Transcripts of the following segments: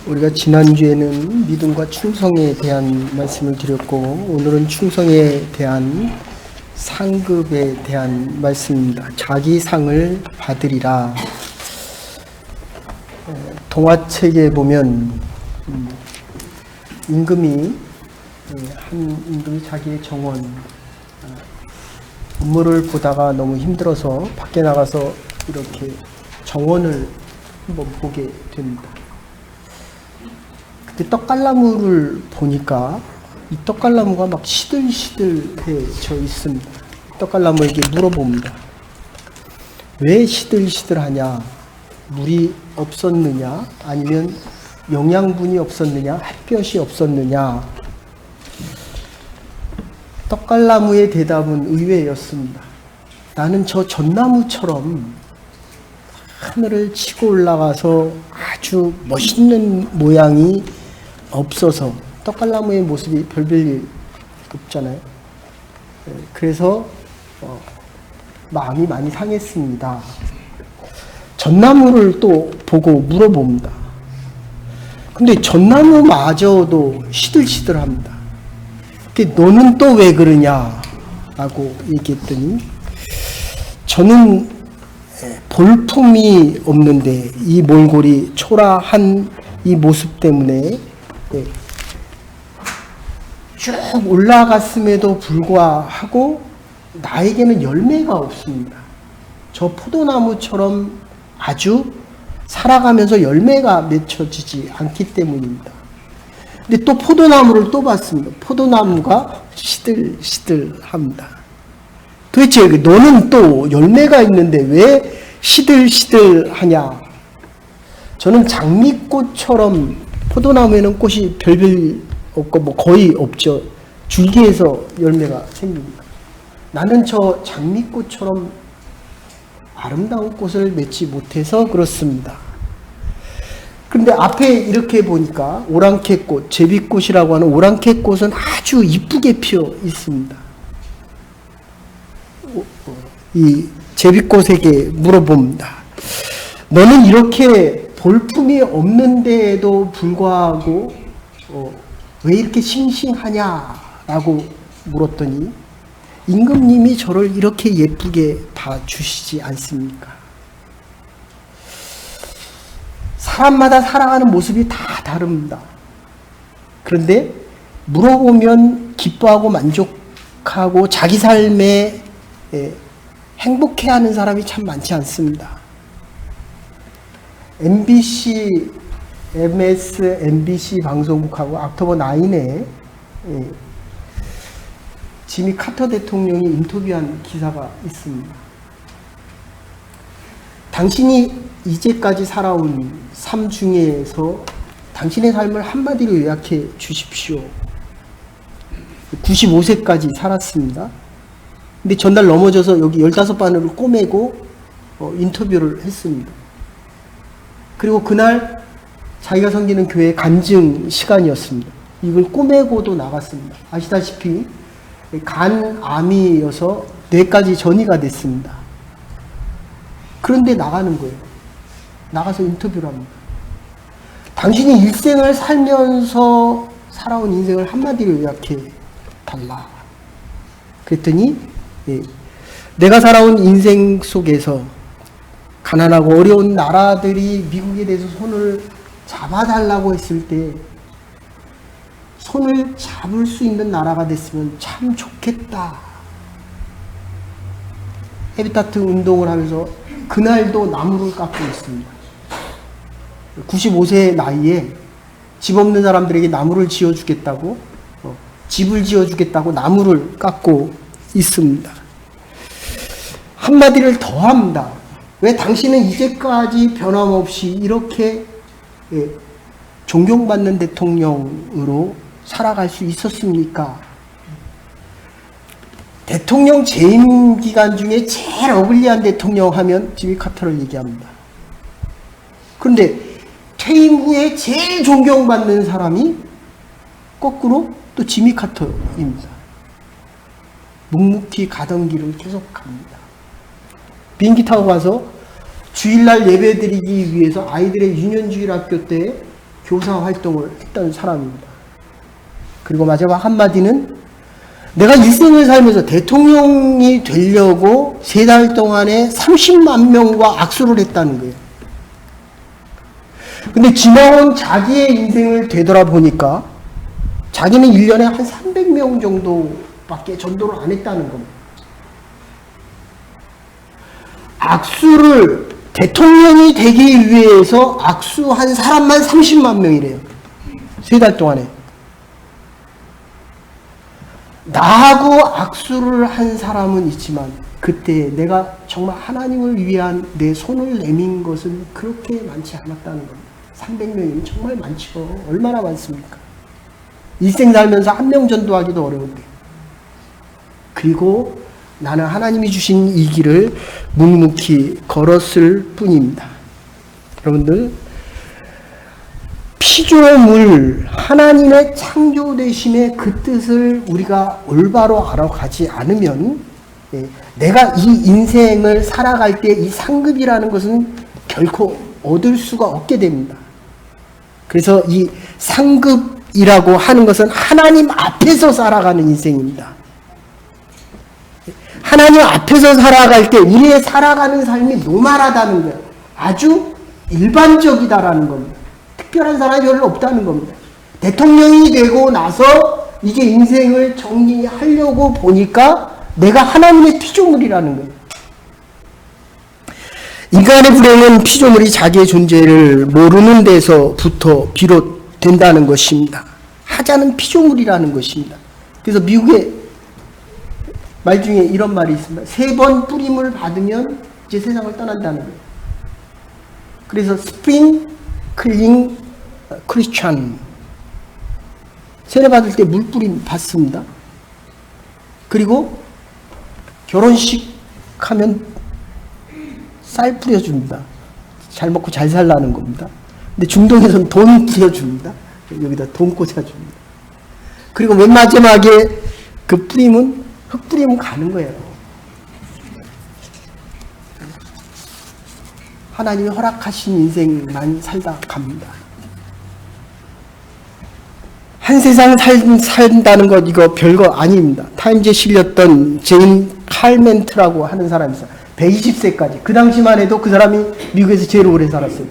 우리가 지난주에는 믿음과 충성에 대한 말씀을 드렸고, 오늘은 충성에 대한 상급에 대한 말씀입니다. 자기 상을 받으리라. 동화책에 보면 임금이 자기의 정원 업무를 보다가 너무 힘들어서 밖에 나가서 이렇게 정원을 한번 보게 됩니다. 그때 떡갈나무를 보니까 이 떡갈나무가 막 시들시들해져 있습니다. 떡갈나무에게 물어봅니다. 왜 시들시들하냐? 물이 없었느냐? 아니면 영양분이 없었느냐? 햇볕이 없었느냐? 떡갈나무의 대답은 의외였습니다. 나는 저 전나무처럼 하늘을 치고 올라가서 아주 멋있는 모양이 없어서, 떡갈나무의 모습이 별별 없잖아요. 그래서 마음이 많이 상했습니다. 전나무를 또 보고 물어봅니다. 근데 전나무마저도 시들시들합니다. 너는 또 왜 그러냐? 라고 얘기했더니, 저는 볼품이 없는데 이 몰골이 초라한 이 모습 때문에 쭉 올라갔음에도 불구하고 나에게는 열매가 없습니다. 저 포도나무처럼 아주 살아가면서 열매가 맺혀지지 않기 때문입니다. 근데 또 포도나무를 또 봤습니다. 포도나무가 시들시들합니다. 도대체 너는 또 열매가 있는데 왜 시들시들하냐? 저는 장미꽃처럼, 포도나무에는 꽃이 별별 없고 거의 없죠. 줄기에서 열매가 생깁니다. 나는 저 장미꽃처럼 아름다운 꽃을 맺지 못해서 그렇습니다. 그런데 앞에 이렇게 보니까 오랑캐꽃, 제비꽃이라고 하는 오랑캐꽃은 아주 이쁘게 피어 있습니다. 이 제비꽃에게 물어봅니다. 너는 이렇게 볼품이 없는데도 불구하고 왜 이렇게 싱싱하냐라고 물었더니, 임금님이 저를 이렇게 예쁘게 봐주시지 않습니까? 사람마다 살아가는 모습이 다 다릅니다. 그런데 물어보면 기뻐하고 만족하고 자기 삶에 행복해하는 사람이 참 많지 않습니다. MBC 방송국하고 옥토버 9에 지미 카터 대통령이 인터뷰한 기사가 있습니다. 당신이 이제까지 살아온 삶 중에서 당신의 삶을 한마디로 요약해 주십시오. 95세까지 살았습니다. 근데 전날 넘어져서 여기 15바늘을 꼬매고 인터뷰를 했습니다. 그리고 그날 자기가 섬기는 교회 간증 시간이었습니다. 이걸 꼬매고도 나갔습니다. 아시다시피 간암이어서 뇌까지 전이가 됐습니다. 그런데 나가는 거예요. 나가서 인터뷰를 합니다. 당신이 일생을 살면서 살아온 인생을 한마디로 요약해 달라. 그랬더니 내가 살아온 인생 속에서 가난하고 어려운 나라들이 미국에 대해서 손을 잡아달라고 했을 때 손을 잡을 수 있는 나라가 됐으면 참 좋겠다. 헤비타트 운동을 하면서 그날도 나무를 깎고 있습니다. 95세 나이에 집 없는 사람들에게 나무를 지어주겠다고, 집을 지어주겠다고 나무를 깎고 있습니다. 한마디를 더 합니다. 왜 당신은 이제까지 변함없이 이렇게 존경받는 대통령으로 살아갈 수 있었습니까? 대통령 재임 기간 중에 제일 어글리한 대통령 하면 지미 카터를 얘기합니다. 그런데 퇴임 후에 제일 존경받는 사람이 거꾸로 또 지미 카터입니다. 묵묵히 가던 길을 계속 갑니다. 비행기 타고 가서 주일날 예배 드리기 위해서 아이들의 유년주일 학교 때 교사 활동을 했던 사람입니다. 그리고 마지막 한마디는 내가 일생을 살면서 대통령이 되려고 3달 동안에 30만 명과 악수를 했다는 거예요. 근데 지나온 자기의 인생을 되돌아보니까 자기는 1년에 한 300명 정도밖에 전도를 안 했다는 겁니다. 악수를 대통령이 되기 위해서 악수한 사람만 30만 명이래요. 3달 동안에. 나하고 악수를 한 사람은 있지만 그때 내가 정말 하나님을 위한 내 손을 내민 것은 그렇게 많지 않았다는 겁니다. 300명이면 정말 많죠. 얼마나 많습니까? 일생 살면서 한 명 전도하기도 어려운데. 그리고 나는 하나님이 주신 이 길을 묵묵히 걸었을 뿐입니다. 여러분들, 피조물 하나님의 창조되심의 그 뜻을 우리가 올바로 알아가지 않으면 내가 이 인생을 살아갈 때 이 상급이라는 것은 결코 얻을 수가 없게 됩니다. 그래서 이 상급이라고 하는 것은 하나님 앞에서 살아가는 인생입니다. 하나님 앞에서 살아갈 때 우리의 살아가는 삶이 노멀하다는 거예요. 아주 일반적이다라는 겁니다. 특별한 사람이 별로 없다는 겁니다. 대통령이 되고 나서 이제 인생을 정리하려고 보니까 내가 하나님의 피조물이라는 거예요. 인간의 불행은 피조물이 자기의 존재를 모르는 데서부터 비롯된다는 것입니다. 하자는 피조물이라는 것입니다. 그래서 미국의 말 중에 이런 말이 있습니다. 3번 뿌림을 받으면 이제 세상을 떠난다는 거예요. 그래서 스프링 클링 크리스찬 세례 받을 때 물뿌림 받습니다. 그리고 결혼식 하면 쌀 뿌려줍니다. 잘 먹고 잘 살라는 겁니다. 근데 중동에서는 돈 뿌려줍니다. 여기다 돈 꽂아줍니다. 그리고 맨 마지막에 그 뿌림은 흙 뿌리면 가는 거예요. 하나님이 허락하신 인생만 살다 갑니다. 한 세상 산다는 것 이거 별거 아닙니다. 타임즈에 실렸던 제인 칼멘트라고 하는 사람이 있어요. 120세까지. 그 당시만 해도 그 사람이 미국에서 제일 오래 살았어요.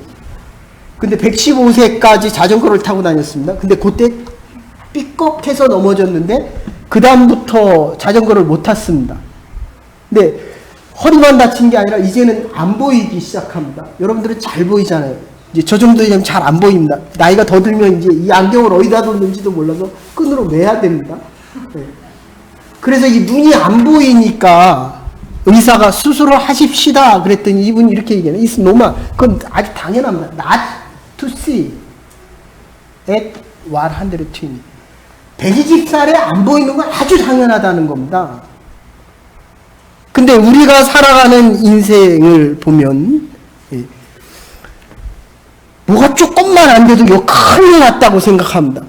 근데 115세까지 자전거를 타고 다녔습니다. 근데 그때 삐걱해서 넘어졌는데 그 다음부터 자전거를 못 탔습니다. 근데 허리만 다친 게 아니라 이제는 안 보이기 시작합니다. 여러분들은 잘 보이잖아요. 이제 저 정도 되면 잘 안 보입니다. 나이가 더 들면 이제 이 안경을 어디다 뒀는지도 몰라서 끈으로 매야 됩니다. 네. 그래서 이 눈이 안 보이니까 의사가 수술을 하십시다 그랬더니 이분이 이렇게 얘기해요. It's normal. 그건 아주 당연합니다. Not to see at 120. 120살에 안 보이는 건 아주 당연하다는 겁니다. 근데 우리가 살아가는 인생을 보면 뭐가 조금만 안 돼도 이거 큰일 났다고 생각합니다.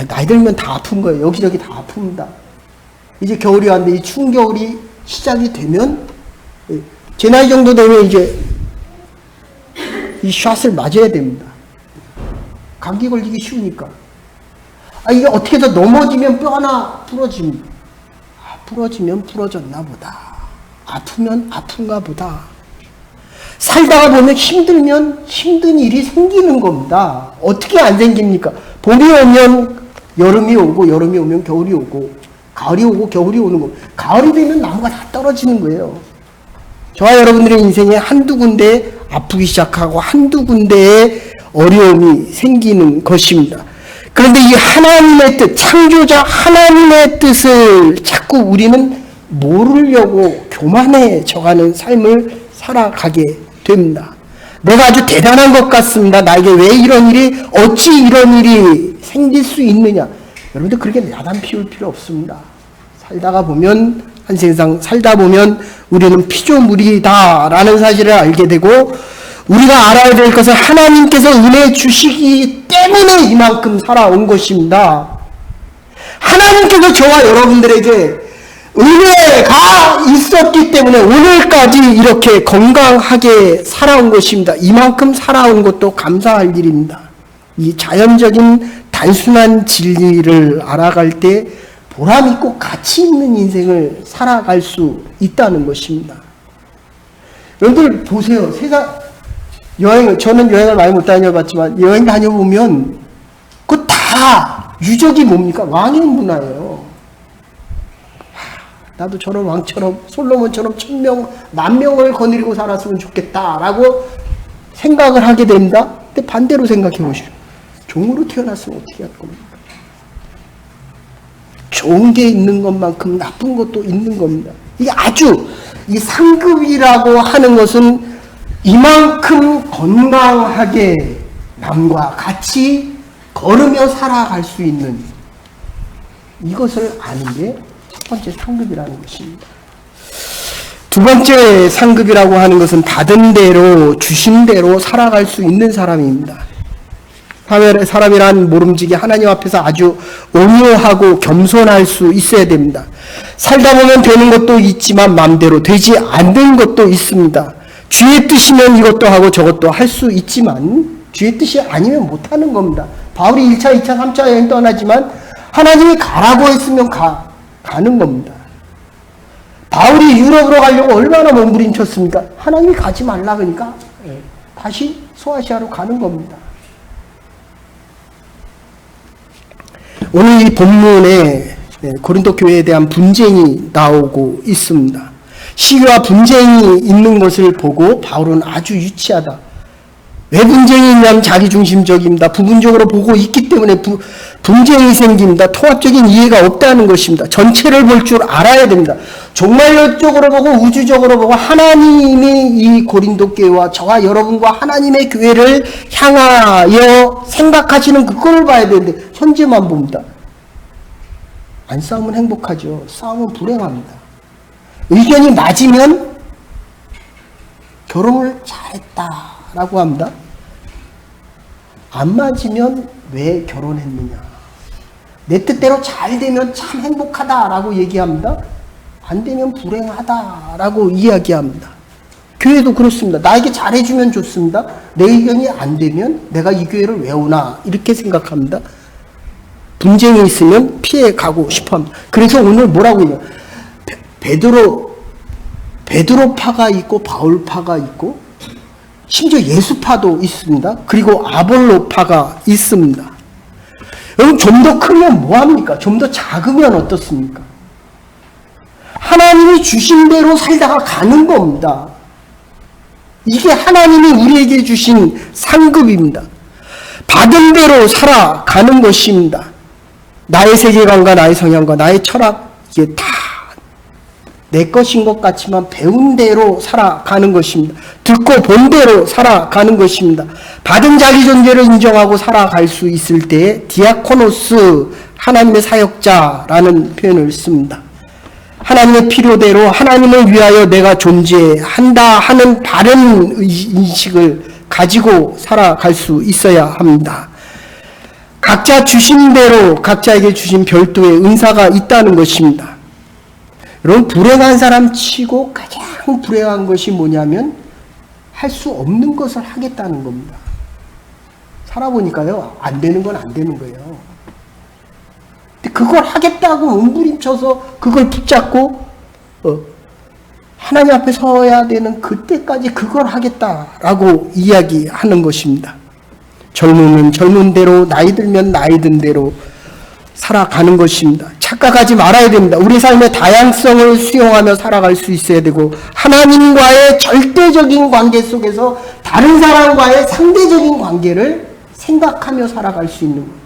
나이 들면 다 아픈 거예요. 여기저기 다 아픕니다. 이제 겨울이 왔는데 이 추운 겨울이 시작이 되면 제 나이 정도 되면 이제 이 샷을 맞아야 됩니다. 감기 걸리기 쉬우니까. 이게 어떻게 해서 넘어지면 뼈 하나 부러집니다. 부러지면 부러졌나 보다. 아프면 아픈가 보다. 살다가 보면 힘들면 힘든 일이 생기는 겁니다. 어떻게 안 생깁니까? 봄이 오면 여름이 오고 여름이 오면 겨울이 오고 가을이 오고 겨울이 오는 거. 가을이 되면 나무가 다 떨어지는 거예요. 저와 여러분들의 인생에 한두 군데 아프기 시작하고 한두 군데에 어려움이 생기는 것입니다. 그런데 이 하나님의 뜻, 창조자 하나님의 뜻을 자꾸 우리는 모르려고 교만해져가는 삶을 살아가게 됩니다. 내가 아주 대단한 것 같습니다. 나에게 왜 이런 일이, 어찌 이런 일이 생길 수 있느냐. 여러분들 그렇게 야단 피울 필요 없습니다. 살다가 보면, 한 세상 살다 보면 우리는 피조물이다라는 사실을 알게 되고, 우리가 알아야 될 것은 하나님께서 은혜 주시기 때문에 이만큼 살아온 것입니다. 하나님께서 저와 여러분들에게 은혜가 있었기 때문에 오늘까지 이렇게 건강하게 살아온 것입니다. 이만큼 살아온 것도 감사할 일입니다. 이 자연적인 단순한 진리를 알아갈 때 보람있고 가치 있는 인생을 살아갈 수 있다는 것입니다. 여러분들 보세요. 저는 여행을 많이 못 다녀봤지만 여행 다녀보면 그거 다 유적이 뭡니까? 왕의 문화예요. 나도 저런 왕처럼 솔로몬처럼 1000명, 10,000명을 거느리고 살았으면 좋겠다라고 생각을 하게 됩니다. 근데 반대로 생각해 보시죠. 종으로 태어났으면 어떻게 할 겁니까? 좋은 게 있는 것만큼 나쁜 것도 있는 겁니다. 이게 아주 이 상급이라고 하는 것은 이만큼 건강하게 남과 같이 걸으며 살아갈 수 있는 이것을 아는 게 첫 번째 상급이라는 것입니다. 두 번째 상급이라고 하는 것은 받은 대로 주신 대로 살아갈 수 있는 사람입니다. 사람이란 모름지기 하나님 앞에서 아주 온유하고 겸손할 수 있어야 됩니다. 살다 보면 되는 것도 있지만 마음대로 되지 않는 것도 있습니다. 주의 뜻이면 이것도 하고 저것도 할 수 있지만 주의 뜻이 아니면 못하는 겁니다. 바울이 1차, 2차, 3차 여행 떠나지만 하나님이 가라고 했으면 가는 겁니다. 바울이 유럽으로 가려고 얼마나 몸부림쳤습니까? 하나님이 가지 말라 그러니까 다시 소아시아로 가는 겁니다. 오늘 이 본문에 고린도 교회에 대한 분쟁이 나오고 있습니다. 시기와 분쟁이 있는 것을 보고 바울은 아주 유치하다. 왜 분쟁이 있냐면 자기중심적입니다. 부분적으로 보고 있기 때문에 분쟁이 생깁니다. 통합적인 이해가 없다는 것입니다. 전체를 볼 줄 알아야 됩니다. 종말론적으로 보고 우주적으로 보고 하나님이 이 고린도 교회와 저와 여러분과 하나님의 교회를 향하여 생각하시는 그걸 봐야 되는데 현재만 봅니다. 안 싸우면 행복하죠. 싸우면 불행합니다. 의견이 맞으면 결혼을 잘했다라고 합니다. 안 맞으면 왜 결혼했느냐. 내 뜻대로 잘 되면 참 행복하다라고 얘기합니다. 안 되면 불행하다라고 이야기합니다. 교회도 그렇습니다. 나에게 잘해주면 좋습니다. 내 의견이 안 되면 내가 이 교회를 왜 오나 이렇게 생각합니다. 분쟁이 있으면 피해가고 싶어합니다. 그래서 오늘 뭐라고 해요? 베드로파가 있고 바울파가 있고 심지어 예수파도 있습니다. 그리고 아볼로파가 있습니다. 여러분 좀 더 크면 뭐합니까? 좀 더 작으면 어떻습니까? 하나님이 주신 대로 살다가 가는 겁니다. 이게 하나님이 우리에게 주신 상급입니다. 받은 대로 살아가는 것입니다. 나의 세계관과 나의 성향과 나의 철학 이게 다 내 것인 것 같지만 배운 대로 살아가는 것입니다. 듣고 본 대로 살아가는 것입니다. 받은 자기 존재를 인정하고 살아갈 수 있을 때 디아코노스 하나님의 사역자라는 표현을 씁니다. 하나님의 필요대로 하나님을 위하여 내가 존재한다 하는 바른 인식을 가지고 살아갈 수 있어야 합니다. 각자 주신 대로 각자에게 주신 별도의 은사가 있다는 것입니다. 여러분 불행한 사람 치고 가장 불행한 것이 뭐냐면 할 수 없는 것을 하겠다는 겁니다. 살아보니까요 안 되는 건 안 되는 거예요. 근데 그걸 하겠다고 몸부림쳐서 그걸 붙잡고 하나님 앞에 서야 되는 그때까지 그걸 하겠다라고 이야기하는 것입니다. 젊으면 젊은 대로 나이 들면 나이 든 대로 살아가는 것입니다. 착각하지 말아야 됩니다. 우리 삶의 다양성을 수용하며 살아갈 수 있어야 되고 하나님과의 절대적인 관계 속에서 다른 사람과의 상대적인 관계를 생각하며 살아갈 수 있는 거예요.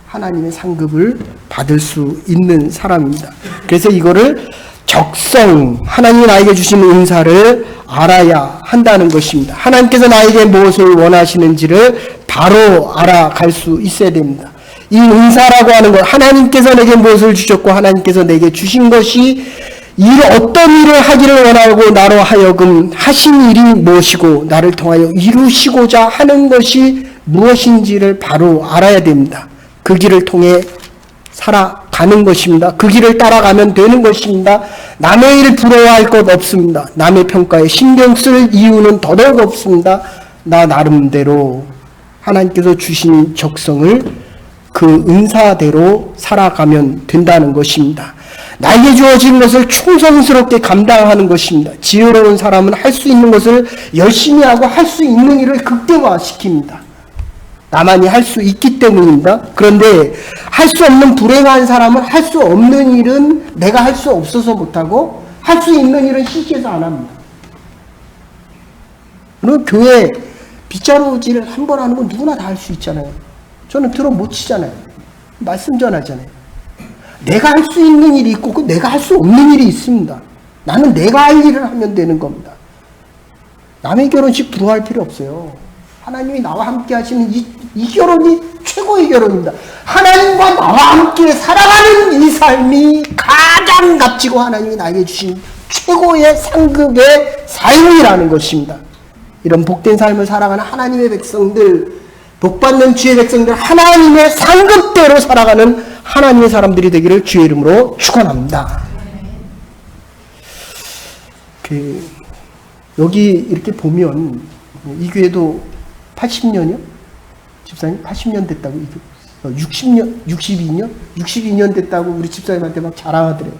하나님의 상급을 받을 수 있는 사람입니다. 그래서 이거를 적성, 하나님이 나에게 주신 은사를 알아야 한다는 것입니다. 하나님께서 나에게 무엇을 원하시는지를 바로 알아갈 수 있어야 됩니다. 이 은사라고 하는 것, 하나님께서 내게 무엇을 주셨고 하나님께서 내게 주신 것이 어떤 일을 하기를 원하고 나로 하여금 하신 일이 무엇이고 나를 통하여 이루시고자 하는 것이 무엇인지를 바로 알아야 됩니다. 그 길을 통해 살아가는 것입니다. 그 길을 따라가면 되는 것입니다. 남의 일 부러워할 것 없습니다. 남의 평가에 신경 쓸 이유는 더더욱 없습니다. 나 나름대로 하나님께서 주신 적성을 그 은사대로 살아가면 된다는 것입니다. 나에게 주어진 것을 충성스럽게 감당하는 것입니다. 지혜로운 사람은 할 수 있는 것을 열심히 하고 할 수 있는 일을 극대화시킵니다. 나만이 할 수 있기 때문입니다. 그런데 할 수 없는 불행한 사람은 할 수 없는 일은 내가 할 수 없어서 못하고 할 수 있는 일은 시기해서 안 합니다. 그리고 교회 빗자루질을 한 번 하는 건 누구나 다 할 수 있잖아요. 저는 드럼 못 치잖아요. 말씀 전하잖아요. 내가 할 수 있는 일이 있고 내가 할 수 없는 일이 있습니다. 나는 내가 할 일을 하면 되는 겁니다. 남의 결혼식 부러워할 필요 없어요. 하나님이 나와 함께 하시는 이 결혼이 최고의 결혼입니다. 하나님과 나와 함께 살아가는 이 삶이 가장 값지고 하나님이 나에게 주신 최고의 상급의 삶이라는 것입니다. 이런 복된 삶을 살아가는 하나님의 백성들, 복받는 주의 백성들, 하나님의 상급대로 살아가는 하나님의 사람들이 되기를 주의 이름으로 축원합니다. 여기 이렇게 보면 이 교회도 80년이요? 집사님 80년 됐다고, 60년, 62년 됐다고 우리 집사님한테 막 자랑하더래요.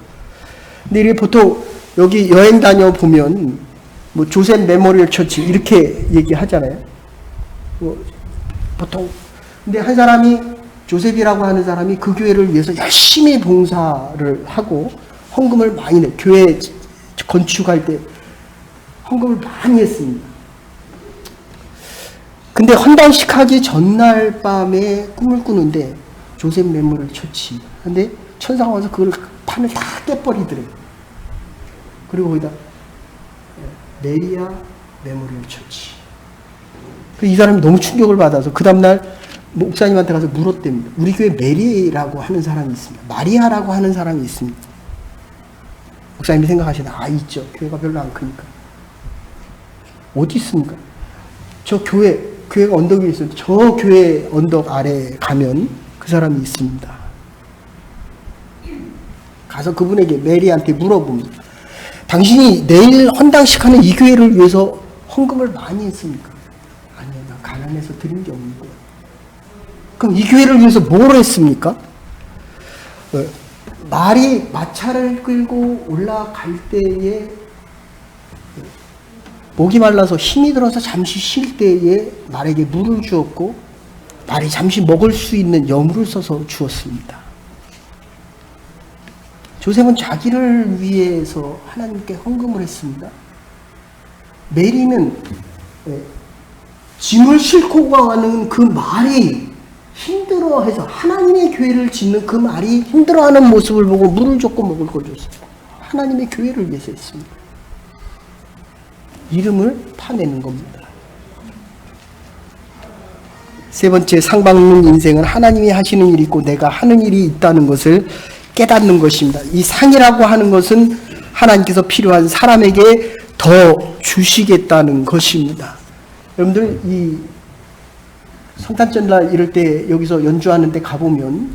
근데 이게 보통 여기 여행 다녀 보면 뭐 조셉 메모리얼 처치 이렇게 얘기하잖아요. 보통. 근데 한 사람이, 조셉이라고 하는 사람이 그 교회를 위해서 열심히 봉사를 하고 헌금을 많이 내, 교회 건축할 때 헌금을 많이 했습니다. 근데 헌당식 하기 전날 밤에 꿈을 꾸는데 조셉 메모리얼 처치. 근데 천사가 와서 그걸 판을 다 깨버리더래요. 그리고 거기다 메리아 메모리얼 처치. 이 사람이 너무 충격을 받아서 그 다음날 목사님한테 가서 물었답니다. 우리 교회 메리라고 하는 사람이 있습니다. 마리아라고 하는 사람이 있습니다. 목사님이 생각하시나? 있죠. 교회가 별로 안 크니까. 어디 있습니까? 저 교회가 언덕 위에 있어요. 저 교회 언덕 아래 가면 그 사람이 있습니다. 가서 그분에게, 메리한테 물어봅니다. 당신이 내일 헌당식 하는 이 교회를 위해서 헌금을 많이 했습니까? 아니요, 나 가난해서 드린 게 없는 거예요. 그럼 이 교회를 위해서 뭘 했습니까? 말이 마차를 끌고 올라갈 때에 목이 말라서 힘이 들어서 잠시 쉴 때에 말에게 물을 주었고, 말이 잠시 먹을 수 있는 여물을 써서 주었습니다. 조셉은 자기를 위해서 하나님께 헌금을 했습니다. 메리는 짐을 싣고 가는 그 말이 힘들어해서, 하나님의 교회를 짓는 그 말이 힘들어하는 모습을 보고 물을 줬고 먹을 걸 줬어요. 하나님의 교회를 위해서 했습니다. 이름을 파내는 겁니다. 세 번째, 상받는 인생은 하나님이 하시는 일이 있고 내가 하는 일이 있다는 것을 깨닫는 것입니다. 이 상이라고 하는 것은 하나님께서 필요한 사람에게 더 주시겠다는 것입니다. 여러분들, 이 성탄절날 이럴 때 여기서 연주하는 데 가보면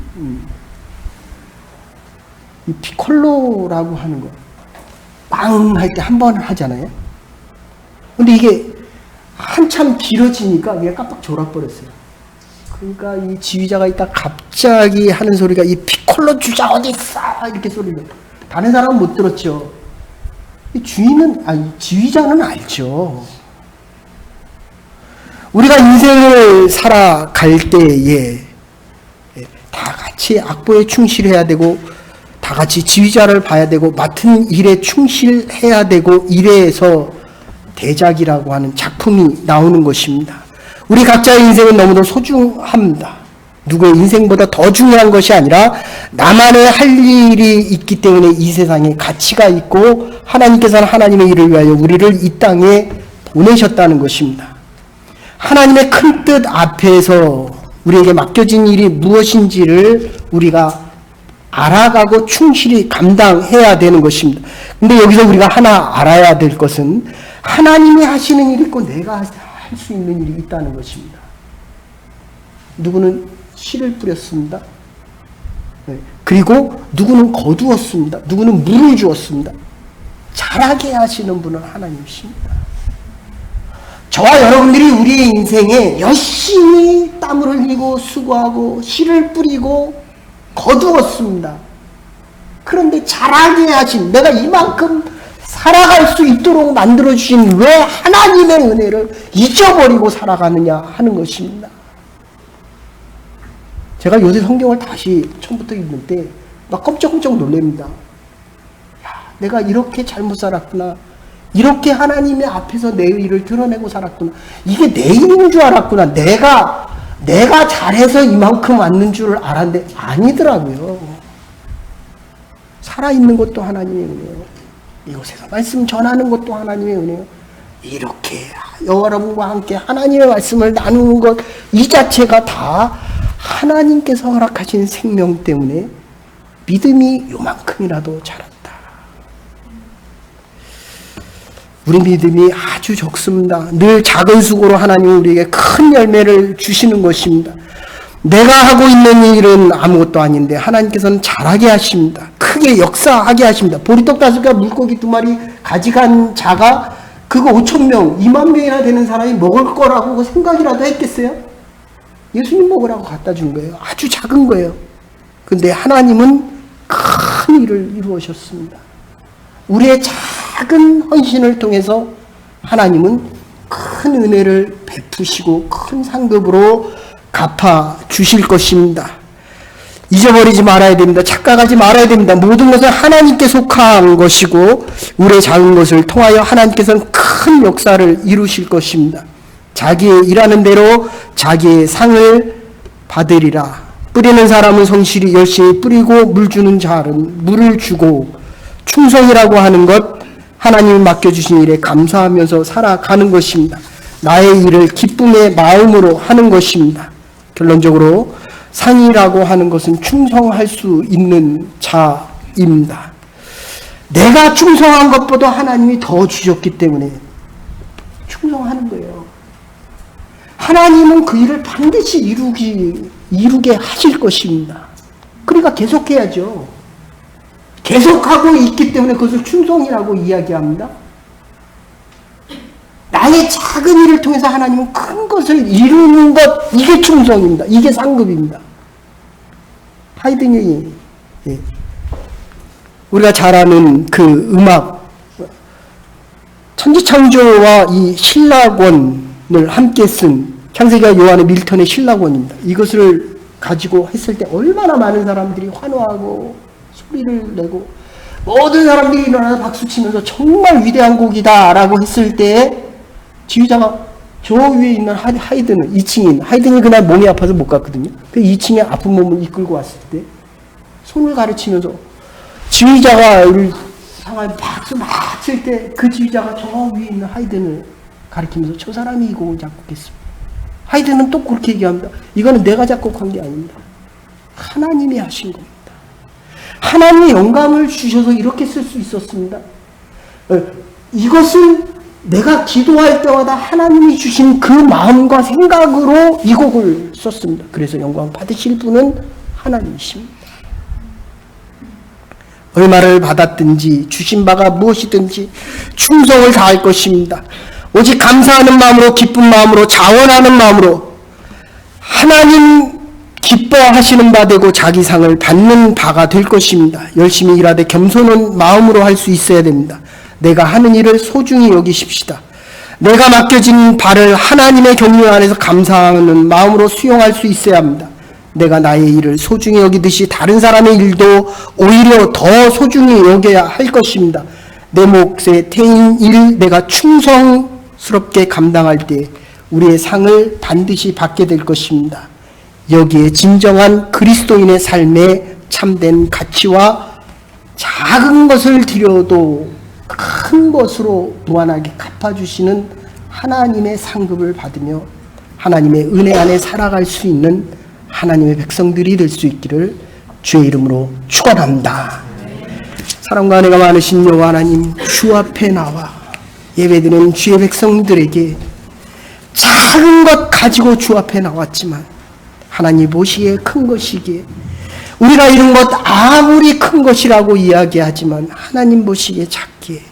이 피콜로라고 하는 거 빵 할 때 한 번 하잖아요. 근데 이게 한참 길어지니까 이게 깜빡 졸아버렸어요. 그러니까 이 지휘자가 있다 갑자기 하는 소리가, 이 피콜로 주자 어디 있어, 이렇게 소리를. 다른 사람은 못 들었죠. 이 지휘자는 알죠. 우리가 인생을 살아갈 때에 다 같이 악보에 충실해야 되고, 다 같이 지휘자를 봐야 되고, 맡은 일에 충실해야 되고, 이래서 대작이라고 하는 작품이 나오는 것입니다. 우리 각자의 인생은 너무도 소중합니다. 누구의 인생보다 더 중요한 것이 아니라 나만의 할 일이 있기 때문에 이 세상에 가치가 있고, 하나님께서는 하나님의 일을 위하여 우리를 이 땅에 보내셨다는 것입니다. 하나님의 큰 뜻 앞에서 우리에게 맡겨진 일이 무엇인지를 우리가 알아가고 충실히 감당해야 되는 것입니다. 근데 여기서 우리가 하나 알아야 될 것은 하나님이 하시는 일이 있고 내가 할 수 있는 일이 있다는 것입니다. 누구는 씨를 뿌렸습니다. 그리고 누구는 거두었습니다. 누구는 물을 주었습니다. 자라게 하시는 분은 하나님이십니다. 저와 여러분들이 우리의 인생에 열심히 땀을 흘리고 수고하고 씨를 뿌리고 거두었습니다. 그런데 자라게 하신, 내가 이만큼 살아갈 수 있도록 만들어주신 왜 하나님의 은혜를 잊어버리고 살아가느냐 하는 것입니다. 제가 요새 성경을 다시 처음부터 읽는데 막 깜짝깜짝 놀랍니다. 야, 내가 이렇게 잘못 살았구나. 이렇게 하나님의 앞에서 내 의를 드러내고 살았구나. 이게 내 일인 줄 알았구나. 내가 잘해서 이만큼 왔는 줄 알았는데 아니더라고요. 살아있는 것도 하나님의 은혜요. 이곳에서 말씀 전하는 것도 하나님의 은혜요. 이렇게 여러분과 함께 하나님의 말씀을 나누는 것, 이 자체가 다 하나님께서 허락하신 생명 때문에 믿음이 요만큼이라도 자랐다. 우리 믿음이 아주 적습니다. 늘 작은 수고로 하나님이 우리에게 큰 열매를 주시는 것입니다. 내가 하고 있는 일은 아무것도 아닌데 하나님께서는 잘하게 하십니다. 크게 역사하게 하십니다. 보리떡 5개, 물고기 2마리 가져간 자가 그거 5,000명, 20,000명이나 되는 사람이 먹을 거라고 생각이라도 했겠어요? 예수님 먹으라고 갖다 준 거예요. 아주 작은 거예요. 근데 하나님은 큰 일을 이루어셨습니다. 우리의 작은 헌신을 통해서 하나님은 큰 은혜를 베푸시고 큰 상급으로 갚아 주실 것입니다. 잊어버리지 말아야 됩니다. 착각하지 말아야 됩니다. 모든 것은 하나님께 속한 것이고 우리의 작은 것을 통하여 하나님께서는 큰 역사를 이루실 것입니다. 자기의 일하는 대로 자기의 상을 받으리라. 뿌리는 사람은 성실히 열심히 뿌리고 물 주는 자는 물을 주고, 충성이라고 하는 것, 하나님이 맡겨주신 일에 감사하면서 살아가는 것입니다. 나의 일을 기쁨의 마음으로 하는 것입니다. 결론적으로 상이라고 하는 것은 충성할 수 있는 자입니다. 내가 충성한 것보다 하나님이 더 주셨기 때문에 충성하는 거예요. 하나님은 그 일을 반드시 이루게 하실 것입니다. 그러니까 계속해야죠. 계속하고 있기 때문에 그것을 충성이라고 이야기합니다. 나의 작은 일을 통해서 하나님은 큰 것을 이루는 것, 이게 충성입니다. 이게 상급입니다. 하이든이 우리가 잘 아는 그 음악, 천지창조와 이 신라권을 함께 쓴 창세기와 요한의 밀턴의 신라권입니다. 이것을 가지고 했을 때 얼마나 많은 사람들이 환호하고 소리를 내고 모든 사람들이 일어나서 박수치면서 정말 위대한 곡이다 라고 했을 때 지휘자가 저 위에 있는 하이든은 2층인 하이든이 그날 몸이 아파서 못 갔거든요. 그 2층에 아픈 몸을 이끌고 왔을 때 손을 가르치면서 지휘자가 상하에 박수 막 칠 때 그 지휘자가 저 위에 있는 하이든을 가리키면서 저 사람이 이 곡을 작곡했습니다. 하이든은 또 그렇게 얘기합니다. 이거는 내가 작곡한 게 아닙니다. 하나님이 하신 겁니다. 하나님이 영감을 주셔서 이렇게 쓸 수 있었습니다. 이것은 내가 기도할 때마다 하나님이 주신 그 마음과 생각으로 이 곡을 썼습니다. 그래서 영광 받으실 분은 하나님이십니다. 얼마를 받았든지 주신 바가 무엇이든지 충성을 다할 것입니다. 오직 감사하는 마음으로, 기쁜 마음으로, 자원하는 마음으로 하나님 기뻐하시는 바 되고 자기 상을 받는 바가 될 것입니다. 열심히 일하되 겸손한 마음으로 할 수 있어야 됩니다. 내가 하는 일을 소중히 여기십시다. 내가 맡겨진 바를 하나님의 경륜 안에서 감사하는 마음으로 수용할 수 있어야 합니다. 내가 나의 일을 소중히 여기듯이 다른 사람의 일도 오히려 더 소중히 여겨야 할 것입니다. 내 몫에 태인 일 내가 충성스럽게 감당할 때 우리의 상을 반드시 받게 될 것입니다. 여기에 진정한 그리스도인의 삶의 참된 가치와 작은 것을 드려도 큰 것으로 무한하게 갚아주시는 하나님의 상급을 받으며 하나님의 은혜 안에 살아갈 수 있는 하나님의 백성들이 될 수 있기를 주의 이름으로 축원합니다. 사랑과 은혜가 많으신 여호와 하나님, 주 앞에 나와 예배드리는 주의 백성들에게 작은 것 가지고 주 앞에 나왔지만 하나님 보시기에 큰 것이기에 우리가 이룬 것 아무리 큰 것이라고 이야기하지만 하나님 보시기에 작기에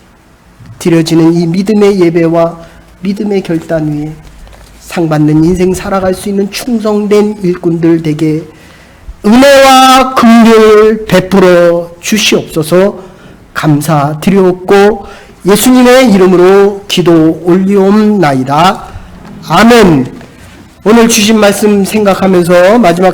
드려지는 이 믿음의 예배와 믿음의 결단 위에 상받는 인생 살아갈 수 있는 충성된 일꾼들 되게 은혜와 긍휼을 베풀어 주시옵소서 감사드리옵고 예수님의 이름으로 기도 올리옵나이다. 아멘. 오늘 주신 말씀 생각하면서 마지막